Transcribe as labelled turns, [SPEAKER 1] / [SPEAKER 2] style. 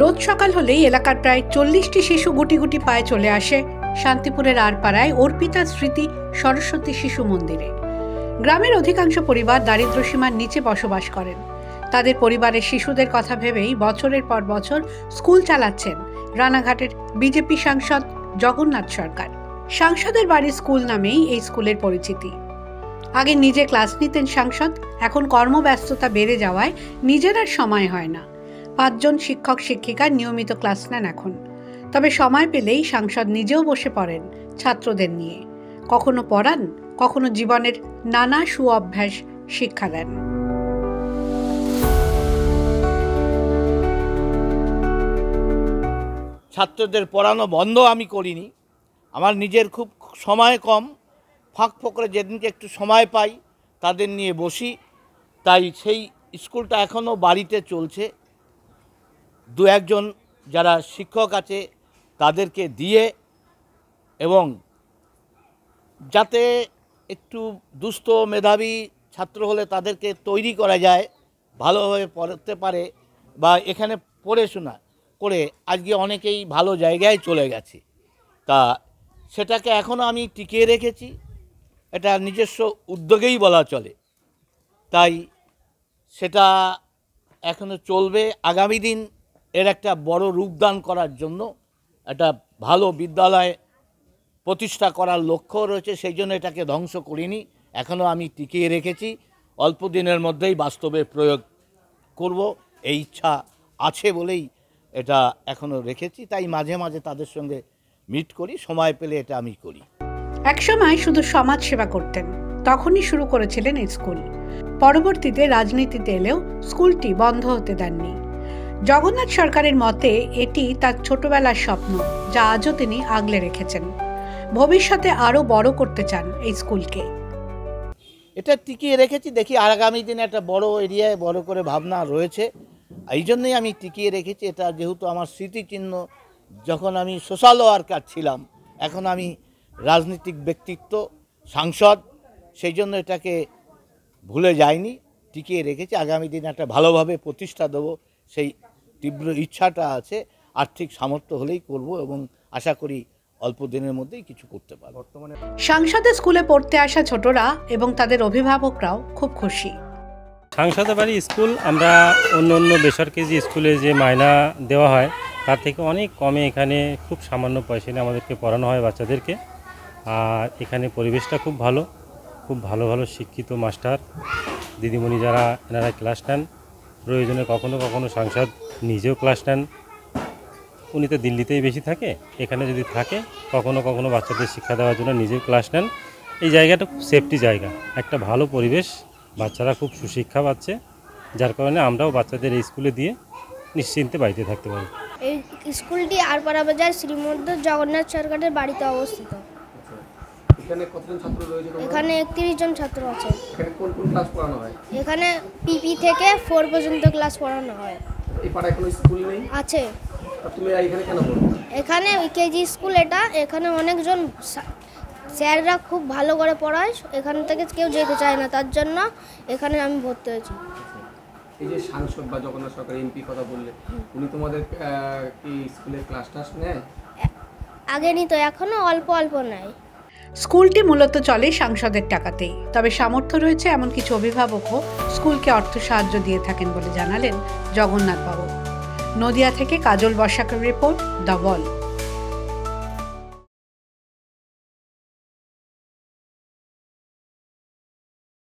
[SPEAKER 1] রোজ সকাল হলেই এলাকার প্রায় 40টি শিশু গুটি গুটি পায়ে চলে আসে শান্তিপুরের আরপাড়ায় অর্পিতা স্মৃতি সরস্বতী শিশু মন্দিরে। গ্রামের অধিকাংশ পরিবার দারিদ্র্যসীমার নিচে বসবাস করেন। তাদের পরিবারের শিশুদের কথা ভেবেই বছরের পর বছর স্কুল চালাচ্ছেন রানাঘাটের বিজেপি সাংসদ জগন্নাথ সরকার। সাংসদের বাড়ির স্কুল নামেই এই স্কুলের পরিচিতি। আগে নিজে ক্লাস নিতেন সাংসদ, এখন কর্মব্যস্ততা বেড়ে যাওয়ায় নিজের আর সময় হয় না। 5 জন শিক্ষক শিক্ষিকা নিয়মিত ক্লাস নেন এখন। তবে সময় পেলেই সাংসদ নিজেও বসে পড়েন ছাত্রদের নিয়ে। কখনো পড়ান, কখনো জীবনের নানা সুঅভ্যাস শিক্ষা দেন।
[SPEAKER 2] ছাত্রদের পড়ানো বন্ধ আমি করিনি। আমার নিজের খুব সময় কম, ফাঁক ফোকরে যেদিনকে একটু সময় পাই তাদের নিয়ে বসি। তাই সেই স্কুলটা এখনও বাড়িতে চলছে। 2-1 জন যারা শিক্ষক আছে তাদেরকে দিয়ে, এবং যাতে একটু দুস্থ মেধাবী ছাত্র হলে তাদেরকে তৈরি করা যায়, ভালোভাবে পড়তে পারে বা এখানে পড়াশোনা করে আজকে অনেকেই ভালো জায়গায় চলে গেছে। তা সেটাকে এখনও আমি টিকিয়ে রেখেছি। এটা নিজস্ব উদ্যোগেই বলা চলে। তাই সেটা এখনও চলবে। আগামী দিন এর একটা বড় রূপদান করার জন্য একটা ভালো বিদ্যালয় প্রতিষ্ঠা করার লক্ষ্য রয়েছে। সেই জন্য এটাকে ধ্বংস করিনি, এখনও আমি টিকিয়ে রেখেছি। অল্প দিনের মধ্যেই বাস্তবে প্রয়োগ করব এই ইচ্ছা আছে বলেই এটা এখনও রেখেছি। তাই মাঝে মাঝে তাদের সঙ্গে মিট করি, সময় পেলে এটা আমি করি।
[SPEAKER 1] একসময় শুধু সমাজ সেবা করতেন, তখনই শুরু করেছিলেন এই স্কুল। পরবর্তীতে রাজনীতিতে এলেও স্কুলটি বন্ধ হতে দেননি। জগন্নাথ সরকারের মতে এটি তার ছোটবেলার স্বপ্ন, যা আজও তিনি আগলে রেখেছেন। ভবিষ্যতে আরও বড় করতে চান এই স্কুলকে।
[SPEAKER 2] এটা টিকিয়ে রেখেছি, দেখি আগামী দিনে একটা বড় এরিয়ায় বড় করে ভাবনা রয়েছে। এই জন্যই আমি টিকিয়ে রেখেছি। এটা যেহেতু আমার স্মৃতিচিহ্ন, যখন আমি সোশ্যাল ওয়ার্কার ছিলাম, এখন আমি রাজনৈতিক ব্যক্তিত্ব, সাংসদ, সেই জন্য এটাকে ভুলে যাইনি, টিকিয়ে রেখেছি। আগামী দিনে একটা ভালোভাবে প্রতিষ্ঠা দেবো সেই তীব্র ইচ্ছাটা আছে। আর্থিক সামর্থ্য হলেই করব এবং আশা করি অল্প দিনের মধ্যেই কিছু করতে পারব। বর্তমানে
[SPEAKER 1] সাংসদের স্কুলে পড়তে আসা ছোটরা এবং তাদের অভিভাবকরাও খুব খুশি।
[SPEAKER 3] সাংসদের বাড়ি স্কুল আমরা অন্য বেসরকারি স্কুলে যে মাইনা দেওয়া হয় তার থেকে অনেক কমে এখানে খুব সামান্য পয়সা নিয়ে আমাদেরকে পড়ানো হয় বাচ্চাদেরকে। আর এখানে পরিবেশটা খুব ভালো, খুব ভালো ভালো শিক্ষিত মাস্টার দিদিমণি যারা এনারা ক্লাস নেন। প্রয়োজনে কখনো কখনো সাংসদ নিজেও ক্লাস নেন। উনি তো দিল্লিতেই বেশি থাকে, এখানে যদি থাকে কখনো কখনো বাচ্চাদের শিক্ষা দেওয়ার জন্য নিজেও ক্লাস নেন। এই জায়গাটা খুব সেফটি জায়গা, একটা ভালো পরিবেশ, বাচ্চারা খুব সুশিক্ষা পাচ্ছে, যার কারণে আমরাও বাচ্চাদের এই স্কুলে দিয়ে নিশ্চিন্তে বাড়িতে থাকতে পারি।
[SPEAKER 4] এই স্কুলটি আরপাড়া বাজার শ্রীমন্ত জগন্নাথ সরকারের বাড়িতে অবস্থিত।
[SPEAKER 5] এখানে কতজন ছাত্র রয়েছে?
[SPEAKER 4] এখানে 31 জন ছাত্র আছে।
[SPEAKER 5] এখানে কোন কোন ক্লাস পড়ানো হয়?
[SPEAKER 4] এখানে পিপি থেকে 4 পর্যন্ত ক্লাস পড়ানো হয়।
[SPEAKER 5] এই পাড়ায় কোনো স্কুল নেই?
[SPEAKER 4] আছে।
[SPEAKER 5] আর তুমি এখানে কেন পড়ো?
[SPEAKER 4] এখানে কেজি স্কুল এটা, এখানে অনেকজন স্যাররা খুব ভালো করে পড়ায়, এখান থেকে কেউ যেতে চায় না, তার জন্য এখানে আমি ভর্তি হয়েছি।
[SPEAKER 5] এই যে সাংসদ বা জগন্নাথ সরকার এমপি কথা বললে, উনি তোমাদের কি স্কুলে ক্লাস টাস নেয়?
[SPEAKER 4] আগে নিত, এখনো অল্প অল্প নেয়।
[SPEAKER 1] স্কুলটি মূলত চলে সাংসদের টাকাতেই। তবে সামর্থ্য রয়েছে এমন কিছু অভিভাবকও স্কুলকে অর্থ সাহায্য দিয়ে থাকেন বলে জানালেন জগন্নাথ বাবু। নদিয়া থেকে কাজল বর্ষাকের রিপোর্ট, দ্য ওয়াল।